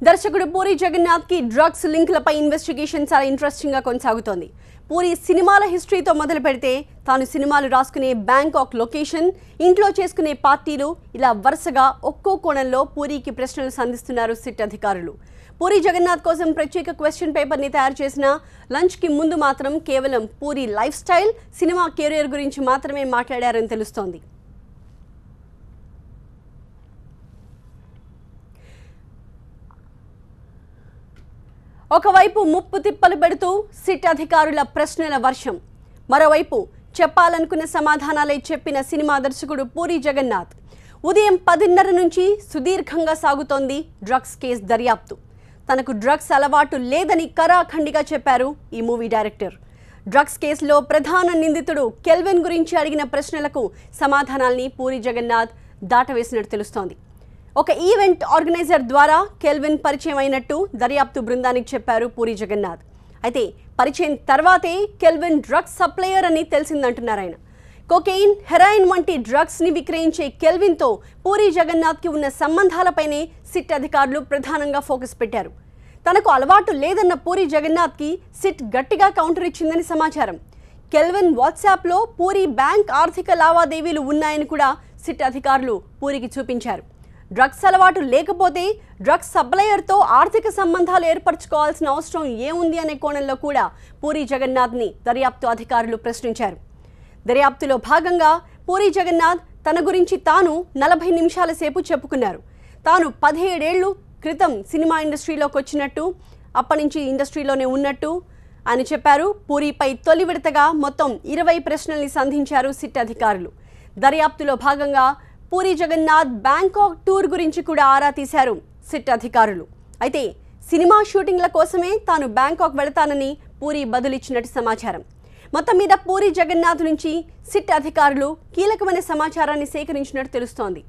దర్శకుడు పూరి జగన్నాథ్ కి drugs లింక్లపై investigation చాలా ఇంట్రెస్టింగ్ గా కొనసాగుతోంది. పూరి సినిమాల హిస్టరీతో మొదలు పెడితే తాను సినిమాలు రాసుకునే బ్యాంకాక్ లొకేషన్, ఇంట్లో చేసుకునే పార్టీలు, ఇలా వరుసగా ఒక్కో కోణంలో పూరికి ప్రశ్నలు సంధిస్తున్నారు సిట్ అధికారులు. పూరి జగన్నాథ్ కోసం ప్రత్యేక క్వశ్చన్ పేపర్ని తయారు చేసిన లంచ్కి ముందు మాత్రం కేవలం puri life style, cinema career గురించి మాత్రమే మాట్లాడారని తెలుస్తోంది. ఒకవైపు ముప్పు తిప్పలు పెడుతూ సిట్ అధికారుల ప్రశ్నల వర్షం, మరోవైపు చెప్పాలనుకున్న సమాధానాలే చెప్పిన సినిమా దర్శకుడు పూరి జగన్నాథ్. ఉదయం 10:30 నుంచి సుదీర్ఘంగా సాగుతోంది డ్రగ్స్ కేసు దర్యాప్తు. తనకు డ్రగ్స్ అలవాటు లేదని కరాఖండిగా చెప్పారు ఈ మూవీ డైరెక్టర్. డ్రగ్స్ కేసులో ప్రధాన నిందితుడు కెల్విన్ గురించి అడిగిన ప్రశ్నలకు సమాధానాల్ని పూరి జగన్నాథ్ దాటవేసినట్టు తెలుస్తోంది. ఒక ఈవెంట్ ఆర్గనైజర్ ద్వారా కెల్విన్ పరిచయం అయినట్టు దర్యాప్తు బృందానికి చెప్పారు పూరి జగన్నాథ్. అయితే పరిచయం తర్వాతే కెల్విన్ డ్రగ్స్ సప్లయర్ అని తెలిసిందంటున్నారు ఆయన. కొకెయిన్, హెరాయిన్ వంటి డ్రగ్స్ని విక్రయించే కెల్విన్తో పూరి జగన్నాథ్కి ఉన్న సంబంధాలపైనే సిట్ అధికారులు ప్రధానంగా ఫోకస్ పెట్టారు. తనకు అలవాటు లేదన్న పూరి జగన్నాథ్కి సిట్ గట్టిగా కౌంటర్ ఇచ్చిందని సమాచారం. కెల్విన్ వాట్సాప్లో పూరి బ్యాంక్ ఆర్థిక లావాదేవీలు ఉన్నాయని కూడా సిట్ అధికారులు పూరికి చూపించారు. డ్రగ్స్ అలవాటు లేకపోతే డ్రగ్స్ సప్లయర్తో ఆర్థిక సంబంధాలు ఏర్పరచుకోవాల్సిన అవసరం ఏముంది అనే కోణంలో కూడా పూరి జగన్నాథ్ని దర్యాప్తు అధికారులు ప్రశ్నించారు. దర్యాప్తులో భాగంగా పూరి జగన్నాథ్ తన గురించి తాను 40 నిమిషాల సేపు చెప్పుకున్నారు. తాను 17 ఏళ్ల క్రితం సినిమా ఇండస్ట్రీలోకి వచ్చినట్టు, అప్పటి నుంచి ఇండస్ట్రీలోనే ఉన్నట్టు అని చెప్పారు. పూరిపై తొలి విడతగా మొత్తం 20 ప్రశ్నల్ని సంధించారు సిట్ అధికారులు. దర్యాప్తులో భాగంగా పూరి జగన్నాథ్ బ్యాంకాక్ టూర్ గురించి కూడా ఆరా తీశారు సిట్ అధికారులు. అయితే సినిమా షూటింగ్ల కోసమే తాను బ్యాంకాక్ వెళతానని పూరి బదులిచ్చినట్టు సమాచారం. మొత్తం మీద పూరి జగన్నాథ్ నుంచి సిట్ అధికారులు కీలకమైన సమాచారాన్ని సేకరించినట్టు తెలుస్తోంది.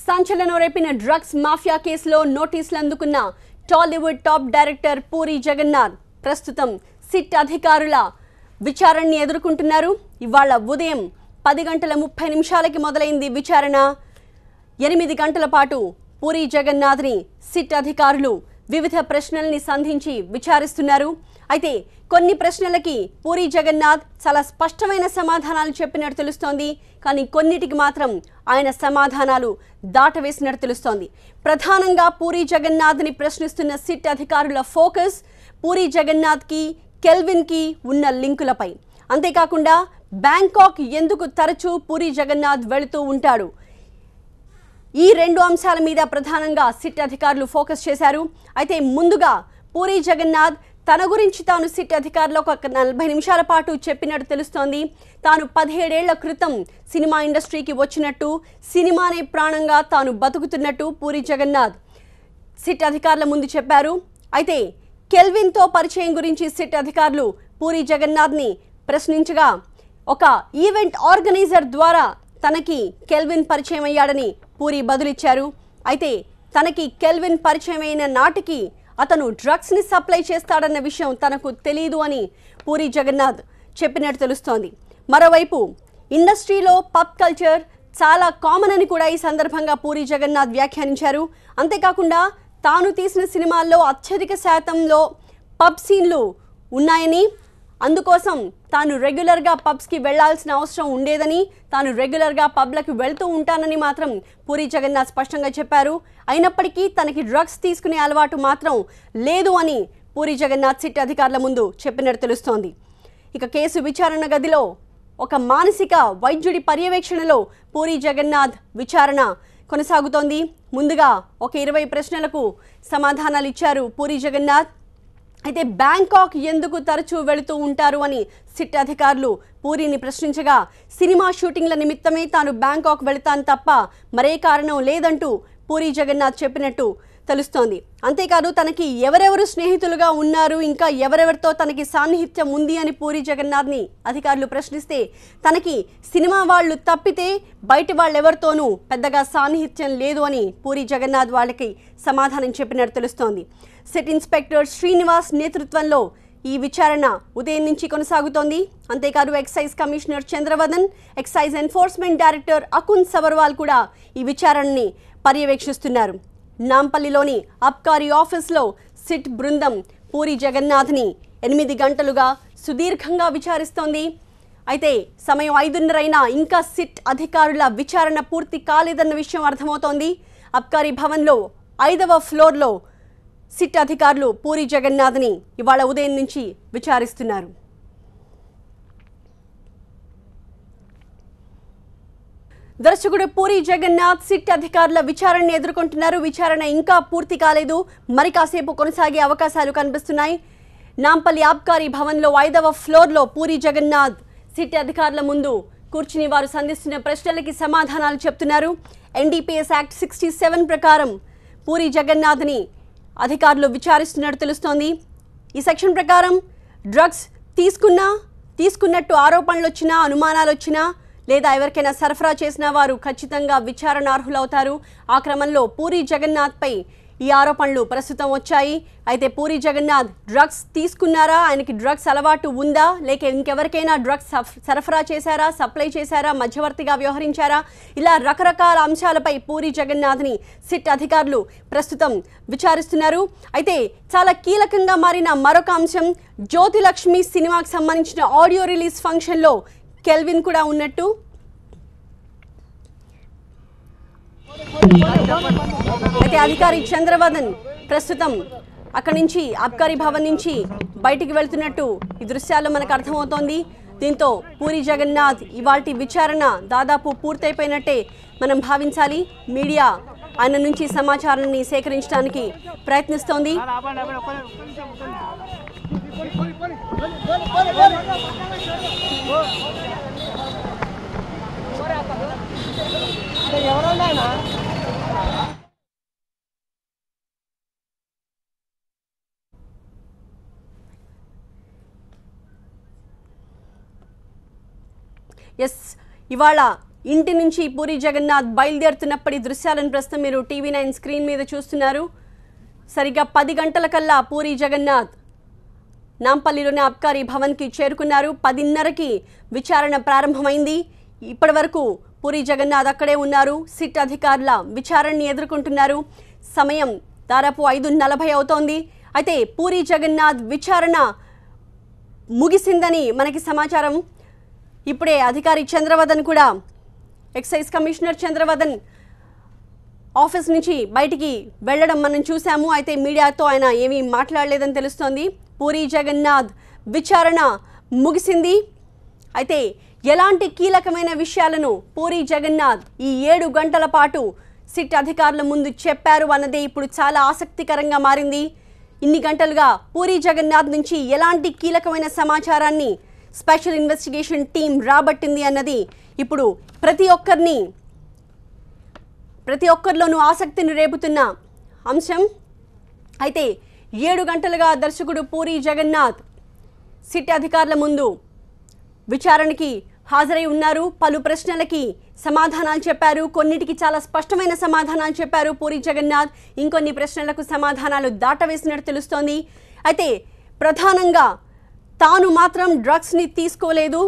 సంచలనం రేపిన డ్రగ్స్ మాఫియా కేసులో నోటీసులు అందుకున్న Tollywood top director puri Jagannadh ప్రస్తుతం సిట్ అధికారుల విచారణని ఎదుర్కొంటున్నారు. ఇవాళ ఉదయం 10:30 మొదలైంది విచారణ. 8 గంటల పాటు పూరి జగన్నాథ్ని సిట్ అధికారులు వివిధ ప్రశ్నల్ని సంధించి విచారిస్తున్నారు. అయితే కొన్ని ప్రశ్నలకి పూరి జగన్నాథ్ చాలా స్పష్టమైన సమాధానాలు చెప్పినట్టు తెలుస్తోంది. కానీ కొన్నిటికి మాత్రం ఆయన సమాధానాలు దాటవేసినట్టు తెలుస్తోంది. ప్రధానంగా పూరి జగన్నాథ్ని ప్రశ్నిస్తున్న సిట్ అధికారుల ఫోకస్ పూరి జగన్నాథ్కి, కెల్విన్కి ఉన్న లింకులపై. అంతేకాకుండా బ్యాంకాక్ ఎందుకు తరచూ పూరి జగన్నాథ్ వెళుతూ ఉంటాడు, ఈ 2 అంశాల మీద ప్రధానంగా సిట్ అధికారులు ఫోకస్ చేశారు. అయితే ముందుగా పూరి జగన్నాథ్ తన గురించి తాను సిట్ అధికారులకు ఒక 40 నిమిషాల పాటు చెప్పినట్టు తెలుస్తోంది. తాను 17 ఏళ్ల క్రితం సినిమా ఇండస్ట్రీకి వచ్చినట్టు, సినిమానే ప్రాణంగా తాను బతుకుతున్నట్టు పూరి జగన్నాథ్ సిట్ అధికారుల ముందు చెప్పారు. అయితే కెల్విన్తో పరిచయం గురించి సిట్ అధికారులు పూరి జగన్నాథ్ని ప్రశ్నించగా, ఒక ఈవెంట్ ఆర్గనైజర్ ద్వారా తనకి కెల్విన్ పరిచయం అయ్యాడని పూరి బదులిచ్చారు. అయితే తనకి కెల్విన్ పరిచయం అయిన నాటికి అతను డ్రగ్స్ని సప్లై చేస్తాడన్న విషయం తనకు తెలియదు అని పూరి జగన్నాథ్ చెప్పినట్టు తెలుస్తోంది. మరోవైపు ఇండస్ట్రీలో పబ్ కల్చర్ చాలా కామన్ అని కూడా ఈ సందర్భంగా పూరి జగన్నాథ్ వ్యాఖ్యానించారు. అంతేకాకుండా తాను తీసిన సినిమాల్లో అత్యధిక శాతంలో పబ్ సీన్లు ఉన్నాయని, అందుకోసం తాను రెగ్యులర్గా పబ్స్కి వెళ్లాల్సిన అవసరం ఉండేదని, తాను రెగ్యులర్గా పబ్లకు వెళ్తూ ఉంటానని మాత్రం పూరి జగన్నాథ్ స్పష్టంగా చెప్పారు. అయినప్పటికీ తనకి డ్రగ్స్ తీసుకునే అలవాటు మాత్రం లేదు అని పూరి జగన్నాథ్ సిట్ అధికారుల ముందు చెప్పినట్టు తెలుస్తోంది. ఇక కేసు విచారణ గదిలో ఒక మానసిక వైద్యుడి పర్యవేక్షణలో పూరి జగన్నాథ్ విచారణ కొనసాగుతోంది. ముందుగా ఒక 20 ప్రశ్నలకు సమాధానాలు ఇచ్చారు పూరి జగన్నాథ్. అయితే బ్యాంకాక్ ఎందుకు తరచూ వెళుతూ ఉంటారు అని సిట్ అధికారులు పూరిని ప్రశ్నించగా, సినిమా షూటింగ్ల నిమిత్తమే తాను బ్యాంకాక్ వెళతాను తప్ప మరే కారణం లేదంటూ పూరి జగన్నాథ్ చెప్పినట్టు తెలుస్తోంది. అంతేకాదు తనకి ఎవరెవరు స్నేహితులుగా ఉన్నారు, ఇంకా ఎవరెవరితో తనకి సాన్నిహిత్యం ఉంది అని పూరి జగన్నాథ్ని అధికారులు ప్రశ్నిస్తే, తనకి సినిమా వాళ్ళు తప్పితే బయట వాళ్ళెవరితోనూ పెద్దగా సాన్నిహిత్యం లేదు అని పూరి జగన్నాథ్ వాళ్ళకి సమాధానం చెప్పినట్టు తెలుస్తోంది. సిట్ ఇన్స్పెక్టర్ శ్రీనివాస్ నేతృత్వంలో ఈ విచారణ ఉదయం నుంచి కొనసాగుతోంది. అంతేకాదు excise commissioner Chandravadan, excise enforcement director Akun Sabharwal కూడా ఈ విచారణని పర్యవేక్షిస్తున్నారు. నాంపల్లిలోని అబ్కారీ ఆఫీస్లో సిట్ బృందం పూరి జగన్నాథ్ని 8 గంటలుగా సుదీర్ఘంగా విచారిస్తోంది. అయితే సమయం 5:30 అయినా ఇంకా సిట్ అధికారుల విచారణ పూర్తి కాలేదన్న విషయం అర్థమవుతోంది. అబ్కారీ భవన్లో 5వ ఫ్లోర్లో సిట్ అధికారులు పూరి జగన్నాథ్ని ఇవాళ ఉదయం నుంచి విచారిస్తున్నారు. దర్శకుడు పూరి జగన్నాథ్ సిట్ అధికారుల విచారణను ఎదుర్కొంటున్నారు. విచారణ ఇంకా పూర్తి కాలేదు, మరి కాసేపు కొనసాగే అవకాశాలు కనిపిస్తున్నాయి. నాంపల్లి ఆబ్కారీ భవన్లో 5వ ఫ్లోర్లో పూరి జగన్నాథ్ సిట్ అధికారుల ముందు కూర్చుని వారు సంధిస్తున్న ప్రశ్నలకి సమాధానాలు చెప్తున్నారు. ఎన్డీపీఎస్ యాక్ట్ 67 ప్రకారం పూరి జగన్నాథ్ని అధికారులు విచారిస్తున్నట్టు తెలుస్తోంది. ఈ సెక్షన్ ప్రకారం డ్రగ్స్ తీసుకున్నట్టు ఆరోపణలు వచ్చినా, అనుమానాలు వచ్చినా లేదా ఎవరికైనా సరఫరా చేసిన వారు ఖచ్చితంగా విచారణ అర్హులవుతారు. ఆ క్రమంలో పూరి జగన్నాథ్పై ఈ ఆరోపణలు ప్రస్తుతం వచ్చాయి. అయితే పూరి జగన్నాథ్ డ్రగ్స్ తీసుకున్నారా, ఆయనకి డ్రగ్స్ అలవాటు ఉందా, లేక ఇంకెవరికైనా డ్రగ్స్ సరఫరా చేశారా, సప్లై చేశారా, మధ్యవర్తిగా వ్యవహరించారా, ఇలా రకరకాల అంశాలపై పూరి జగన్నాథ్ని సిట్ అధికారులు ప్రస్తుతం విచారిస్తున్నారు. అయితే చాలా కీలకంగా మారిన మరొక అంశం, జ్యోతిలక్ష్మి సినిమాకి సంబంధించిన ఆడియో రిలీజ్ ఫంక్షన్లో కెల్విన్ కూడా ఉన్నట్టు అయితే అధికారి చంద్రవదన్ ప్రస్తుతం అక్కడి నుంచి అబ్కారీ భవన్ నుంచి బయటికి వెళ్తున్నట్టు ఈ దృశ్యాల్లో మనకు అర్థమవుతోంది. దీంతో పూరి జగన్నాథ్ ఇవాల్టి విచారణ దాదాపు పూర్తయిపోయినట్టే మనం భావించాలి. మీడియా ఆయన నుంచి సమాచారాన్ని సేకరించడానికి ప్రయత్నిస్తోంది. ఇవాళ ఇంటి నుంచి పూరి జగన్నాథ్ బయలుదేరుతున్నప్పటి దృశ్యాలను ప్రస్తుతం మీరు TV9 స్క్రీన్ మీద చూస్తున్నారు. సరిగ్గా 10 గంటల కల్లా పూరి జగన్నాథ్ నాంపల్లిలోని అబ్కారీ భవన్కి చేరుకున్నారు. 10:30కి విచారణ ప్రారంభమైంది. ఇప్పటి వరకు పూరి జగన్నాథ్ అక్కడే ఉన్నారు. సిట్ అధికారుల విచారణని ఎదుర్కొంటున్నారు. సమయం దాదాపు 5:40 అవుతోంది. అయితే పూరి జగన్నాథ్ విచారణ ముగిసిందని మనకి సమాచారం. ఇప్పుడే అధికారి చంద్రవదన్ కూడా, ఎక్సైజ్ కమిషనర్ చంద్రవదన్ ఆఫీస్ నుంచి బయటికి వెళ్ళడం మనం చూసాము. అయితే మీడియాతో ఆయన ఏమీ మాట్లాడలేదని తెలుస్తోంది. పూరి జగన్నాథ్ విచారణ ముగిసింది. అయితే ఎలాంటి కీలకమైన విషయాలను పూరి జగన్నాథ్ ఈ 7 గంటల పాటు సిట్ అధికారుల ముందు చెప్పారు అన్నదే ఇప్పుడు చాలా ఆసక్తికరంగా మారింది. ఇన్ని గంటలుగా పూరి జగన్నాథ్ నుంచి ఎలాంటి కీలకమైన సమాచారాన్ని స్పెషల్ ఇన్వెస్టిగేషన్ టీం రాబట్టింది అన్నది ఇప్పుడు ప్రతి ఒక్కరిలోనూ ఆసక్తిని రేపుతున్న అంశం. అయితే 7 గంటలుగా దర్శకుడు పూరి జగన్నాథ్ సిట్ అధికారుల ముందు విచారణకి హాజరై ఉన్నారు. పలు ప్రశ్నలకి సమాధానాలు చెప్పారు. కొన్నిటికి చాలా స్పష్టమైన సమాధానాలు చెప్పారు పూరి జగన్నాథ్. ఇంకొన్ని ప్రశ్నలకు సమాధానాలు దాటవేసినట్టు తెలుస్తోంది. అయితే ప్రధానంగా తాను మాత్రం డ్రగ్స్ని తీసుకోలేదు,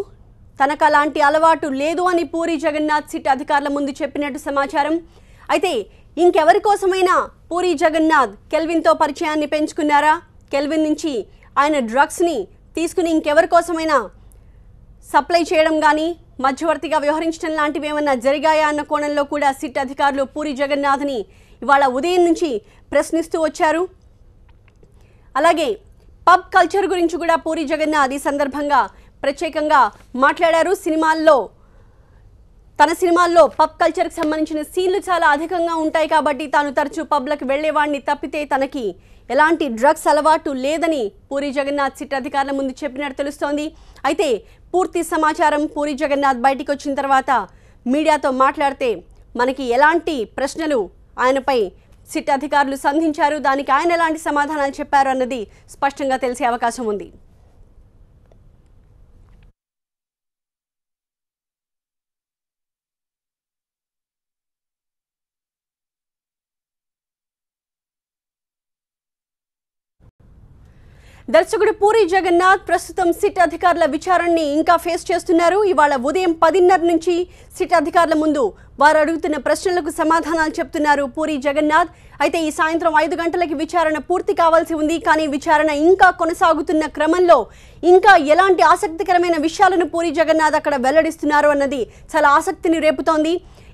తనకు అలాంటి అలవాటు లేదు అని పూరి జగన్నాథ్ సిట్ అధికారుల ముందు చెప్పినట్టు సమాచారం. అయితే ఇంకెవరి కోసమైనా పూరి జగన్నాథ్ కెల్విన్తో పరిచయాన్ని పెంచుకున్నారా, కెల్విన్ నుంచి ఆయన డ్రగ్స్ని తీసుకుని ఇంకెవరి కోసమైనా సప్లై చేయడం కానీ మధ్యవర్తిగా వ్యవహరించడం లాంటివి ఏమన్నా జరిగాయా అన్న కోణంలో కూడా సిట్ అధికారులు పూరి జగన్నాథ్ని ఇవాళ ఉదయం నుంచి ప్రశ్నిస్తూ వచ్చారు. అలాగే పబ్ కల్చర్ గురించి కూడా పూరి జగన్నాథ్ ఈ సందర్భంగా ప్రత్యేకంగా మాట్లాడారు. తన సినిమాల్లో పబ్ కల్చర్కి సంబంధించిన సీన్లు చాలా అధికంగా ఉంటాయి కాబట్టి తాను తరచూ పబ్లకు వెళ్లేవాడిని తప్పితే తనకి ఎలాంటి డ్రగ్స్ అలవాటు లేదని పూరి జగన్నాథ్ సిట్ అధికారుల ముందు చెప్పినట్టు తెలుస్తోంది. అయితే పూర్తి సమాచారం పూరి జగన్నాథ్ బయటికి వచ్చిన తర్వాత మీడియాతో మాట్లాడితే మనకి ఎలాంటి ప్రశ్నలు ఆయనపై సిట్ అధికారులు సంధించారు, దానికి ఆయన ఎలాంటి సమాధానాలు చెప్పారు అన్నది స్పష్టంగా తెలిసే అవకాశం ఉంది. దర్శకుడు పూరి జగన్నాథ్ ప్రస్తుతం సిట్ అధికారుల విచారణని ఇంకా ఫేస్ చేస్తున్నారు. ఇవాళ ఉదయం 10:30 నుంచి సిట్ అధికారుల ముందు వారు అడుగుతున్న ప్రశ్నలకు సమాధానాలు చెప్తున్నారు పూరి జగన్నాథ్. అయితే ఈ సాయంత్రం 5 గంటలకి విచారణ పూర్తి కావాల్సి ఉంది. కానీ విచారణ ఇంకా కొనసాగుతున్న క్రమంలో ఇంకా ఎలాంటి ఆసక్తికరమైన విషయాలను పూరి జగన్నాథ్ అక్కడ వెల్లడిస్తున్నారు అన్నది చాలా ఆసక్తిని రేపుతోంది.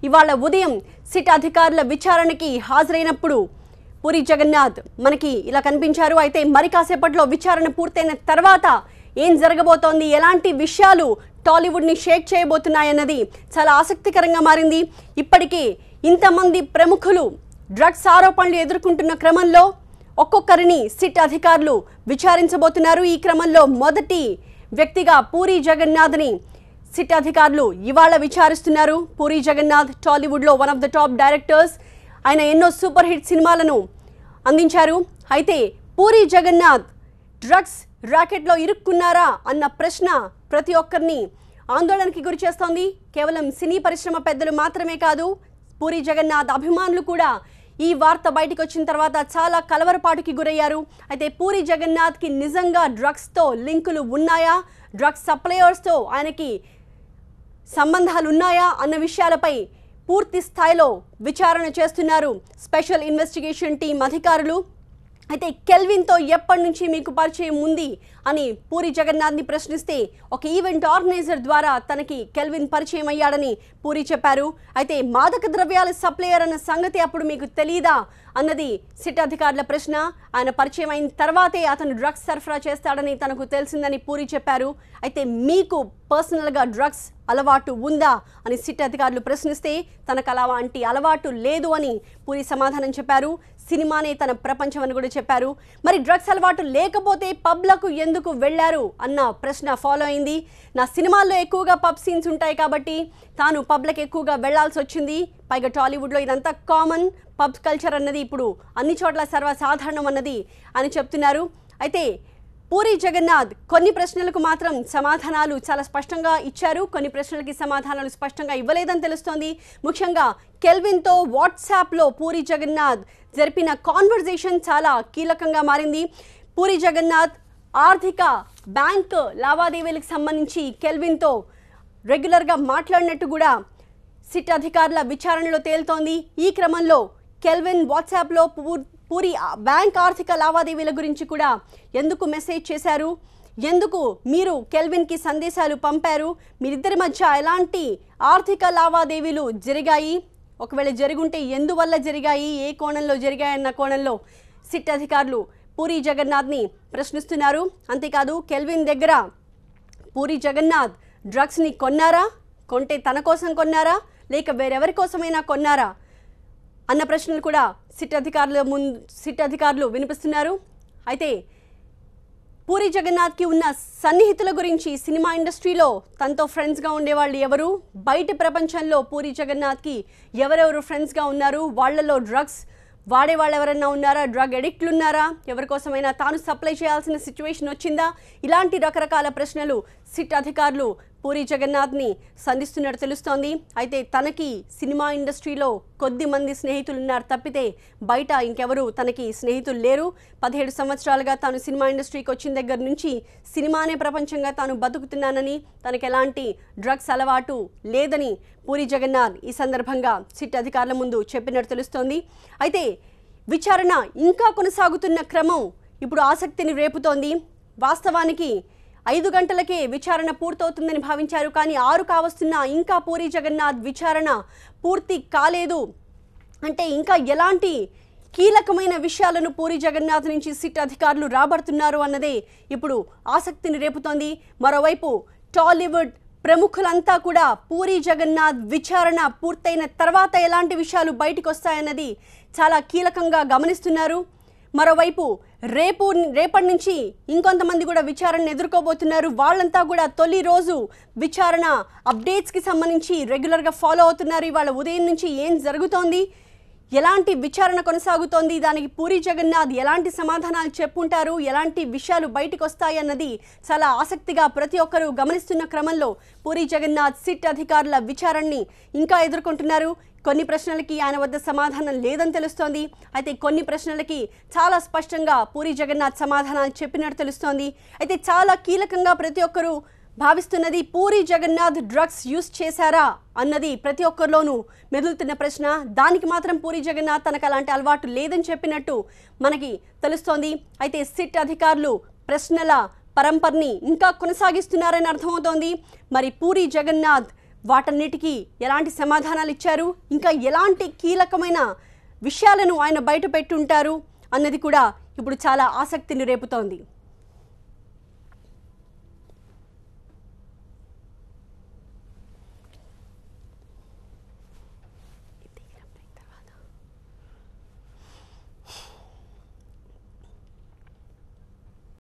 ఇవాళ ఉదయం సిట్ అధికారుల విచారణకి హాజరైనప్పుడు పూరి జగన్నాథ్ మనకి ఇలా కనిపించారు. అయితే మరి కాసేపట్లో విచారణ పూర్తయిన తర్వాత ఏం జరగబోతోంది, ఎలాంటి విషయాలు టాలీవుడ్ని షేక్ చేయబోతున్నాయన్నది చాలా ఆసక్తికరంగా మారింది. ఇప్పటికీ ఇంతమంది ప్రముఖులు డ్రగ్స్ ఆరోపణలు ఎదుర్కొంటున్న క్రమంలో ఒక్కొక్కరిని సిట్ అధికారులు విచారించబోతున్నారు. ఈ క్రమంలో మొదటి వ్యక్తిగా పూరి జగన్నాథ్ని సిట్ అధికారులు ఇవాళ విచారిస్తున్నారు. పూరి జగన్నాథ్ టాలీవుడ్లో one of the top directors. ఆయన ఎన్నో సూపర్ హిట్ సినిమాలను అందించారు. అయితే పూరి జగన్నాథ్ డ్రగ్స్ ర్యాకెట్లో ఇరుక్కున్నారా అన్న ప్రశ్న ప్రతి ఒక్కరిని ఆందోళనకి గురి చేస్తోంది. కేవలం సినీ పరిశ్రమ పెద్దలు మాత్రమే కాదు, పూరి జగన్నాథ్ అభిమానులు కూడా ఈ వార్త బయటకు వచ్చిన తర్వాత చాలా కలవరపాటుకి గురయ్యారు. అయితే పూరి జగన్నాథ్కి నిజంగా డ్రగ్స్తో లింకులు ఉన్నాయా, డ్రగ్స్ సప్లయర్స్తో ఆయనకి సంబంధాలు ఉన్నాయా అన్న విషయాలపై పూర్తి స్థాయిలో విచారణ చేస్తున్నారు స్పెషల్ ఇన్వెస్టిగేషన్ టీం అధికారులు. అయితే కెల్విన్తో ఎప్పటి నుంచి మీకు పరిచయం ఉంది అని పూరి జగన్నాథ్ని ప్రశ్నిస్తే ఒక ఈవెంట్ ఆర్గనైజర్ ద్వారా తనకి కెల్విన్ పరిచయం అయ్యాడని పూరి చెప్పారు. అయితే మాదక ద్రవ్యాల సప్లయర్ అన్న సంగతి అప్పుడు మీకు తెలీదా అన్నది సిట్ అధికారుల ప్రశ్న. ఆయన పరిచయం అయిన తర్వాతే అతను డ్రగ్స్ సరఫరా చేస్తాడని తనకు తెలిసిందని పూరి చెప్పారు. అయితే మీకు పర్సనల్గా డ్రగ్స్ అలవాటు ఉందా అని సిట్ అధికారులు ప్రశ్నిస్తే తనకు అలాంటి అలవాటు లేదు అని పూరి సమాధానం చెప్పారు. సినిమానే తన ప్రపంచం అని కూడా చెప్పారు. మరి డ్రగ్స్ అలవాటు లేకపోతే పబ్లకు ఎందుకు వెళ్లారు అన్న ప్రశ్న ఫాలో అయింది. నా సినిమాల్లో ఎక్కువగా పబ్ సీన్స్ ఉంటాయి కాబట్టి తాను పబ్లకు ఎక్కువగా వెళ్లాల్సి వచ్చింది. పైగా టాలీవుడ్లో ఇదంతా కామన్, పబ్ కల్చర్ అన్నది ఇప్పుడు అన్ని చోట్ల సర్వసాధారణం అన్నది అని చెప్తున్నారు. అయితే పూరి జగన్నాథ్ కొన్ని ప్రశ్నలకు మాత్రం సమాధానాలు చాలా స్పష్టంగా ఇచ్చారు, కొన్ని ప్రశ్నలకి సమాధానాలు స్పష్టంగా ఇవ్వలేదని తెలుస్తోంది. ముఖ్యంగా కెల్విన్తో వాట్సాప్లో పూరి జగన్నాథ్ జరిపిన కాన్వర్జేషన్ చాలా కీలకంగా మారింది. పూరి జగన్నాథ్ ఆర్థిక బ్యాంక్ లావాదేవీలకు సంబంధించి కెల్విన్తో రెగ్యులర్గా మాట్లాడినట్టు కూడా సిట్ అధికారుల విచారణలో తేలుతోంది. ఈ క్రమంలో కెల్విన్ వాట్సాప్లో పూరి బ్యాంక్ ఆర్థిక లావాదేవీల గురించి కూడా ఎందుకు మెసేజ్ చేశారు, ఎందుకు మీరు కెల్విన్కి సందేశాలు పంపారు, మీరిద్దరి మధ్య ఎలాంటి ఆర్థిక లావాదేవీలు జరిగాయి, ఒకవేళ జరుగుంటే ఎందువల్ల జరిగాయి, ఏ కోణంలో జరిగాయన్న కోణంలో సిట్ అధికారులు పూరి జగన్నాథ్ని ప్రశ్నిస్తున్నారు. అంతేకాదు కెల్విన్ దగ్గర పూరి జగన్నాథ్ డ్రగ్స్ని కొన్నారా, కొంటే తన కోసం కొన్నారా లేక వేరెవరి కోసమైనా కొన్నారా అన్న ప్రశ్నలు కూడా సిట్ అధికారులు వినిపిస్తున్నారు. అయితే పూరి జగన్నాథ్కి ఉన్న సన్నిహితుల గురించి, సినిమా ఇండస్ట్రీలో తనతో ఫ్రెండ్స్గా ఉండేవాళ్ళు ఎవరు, బయట ప్రపంచంలో పూరి జగన్నాథ్కి ఎవరెవరు ఫ్రెండ్స్గా ఉన్నారు, వాళ్లలో డ్రగ్స్ వాడే వాళ్ళు ఎవరైనా ఉన్నారా, డ్రగ్ అడిక్ట్లు ఉన్నారా, ఎవరికోసమైనా తాను సప్లై చేయాల్సిన సిచ్యువేషన్ వచ్చిందా, ఇలాంటి రకరకాల ప్రశ్నలు సిట్ అధికారులు పూరి జగన్నాథ్ని సంధిస్తున్నట్టు తెలుస్తోంది. అయితే తనకి సినిమా ఇండస్ట్రీలో కొద్ది మంది స్నేహితులు ఉన్నారు తప్పితే బయట ఇంకెవరు తనకి స్నేహితులు లేరు. 17 సంవత్సరాలుగా తాను సినిమా ఇండస్ట్రీకి వచ్చిన దగ్గర నుంచి సినిమానే ప్రపంచంగా తాను బతుకుతున్నానని, తనకు ఎలాంటి డ్రగ్స్ అలవాటు లేదని పూరి జగన్నాథ్ ఈ సందర్భంగా సిట్ అధికారుల ముందు చెప్పినట్టు తెలుస్తోంది. అయితే విచారణ ఇంకా కొనసాగుతున్న క్రమం ఇప్పుడు ఆసక్తిని రేపుతోంది. వాస్తవానికి 5 గంటలకే విచారణ పూర్తవుతుందని భావించారు. కానీ 6 కావస్తున్నా ఇంకా పూరి జగన్నాథ్ విచారణ పూర్తి కాలేదు. అంటే ఇంకా ఎలాంటి కీలకమైన విషయాలను పూరి జగన్నాథ్ నుంచి సిట్ అధికారులు రాబడుతున్నారు అన్నదే ఇప్పుడు ఆసక్తిని రేపుతోంది. మరోవైపు టాలీవుడ్ ప్రముఖులంతా కూడా పూరి జగన్నాథ్ విచారణ పూర్తయిన తర్వాత ఎలాంటి విషయాలు బయటకు వస్తాయన్నది చాలా కీలకంగా గమనిస్తున్నారు. మరోవైపు రేపటి నుంచి ఇంకొంతమంది కూడా విచారణను ఎదుర్కోబోతున్నారు. వాళ్ళంతా కూడా తొలి రోజు విచారణ అప్డేట్స్కి సంబంధించి రెగ్యులర్గా ఫాలో అవుతున్నారు. ఇవాళ ఉదయం నుంచి ఏం జరుగుతోంది, ఎలాంటి విచారణ కొనసాగుతోంది, దానికి పూరి జగన్నాథ్ ఎలాంటి సమాధానాలు చెప్పుంటారు, ఎలాంటి విషయాలు బయటకు వస్తాయి అన్నది చాలా ఆసక్తిగా ప్రతి ఒక్కరూ గమనిస్తున్న క్రమంలో పూరి జగన్నాథ్ సిట్ అధికారుల విచారణని ఇంకా ఎదుర్కొంటున్నారు. కొన్ని ప్రశ్నలకి ఆయన వద్ద సమాధానం లేదని తెలుస్తోంది. అయితే కొన్ని ప్రశ్నలకి చాలా స్పష్టంగా పూరి జగన్నాథ్ సమాధానాలు చెప్పినట్టు తెలుస్తోంది. అయితే చాలా కీలకంగా ప్రతి ఒక్కరూ భావిస్తున్నది పూరి జగన్నాథ్ డ్రగ్స్ యూస్ చేశారా అన్నది ప్రతి ఒక్కరిలోనూ మెదులుతున్న ప్రశ్న. దానికి మాత్రం పూరి జగన్నాథ్ తనకు అలాంటి అలవాటు లేదని చెప్పినట్టు మనకి తెలుస్తోంది. అయితే సిట్ అధికారులు ప్రశ్నల పరంపరని ఇంకా కొనసాగిస్తున్నారని అర్థమవుతోంది. మరి పూరి జగన్నాథ్ వాటన్నిటికీ ఎలాంటి సమాధానాలు ఇచ్చారు, ఇంకా ఎలాంటి కీలకమైన విషయాలను ఆయన బయట పెట్టుంటారు అన్నది కూడా ఇప్పుడు చాలా ఆసక్తిని రేపుతోంది.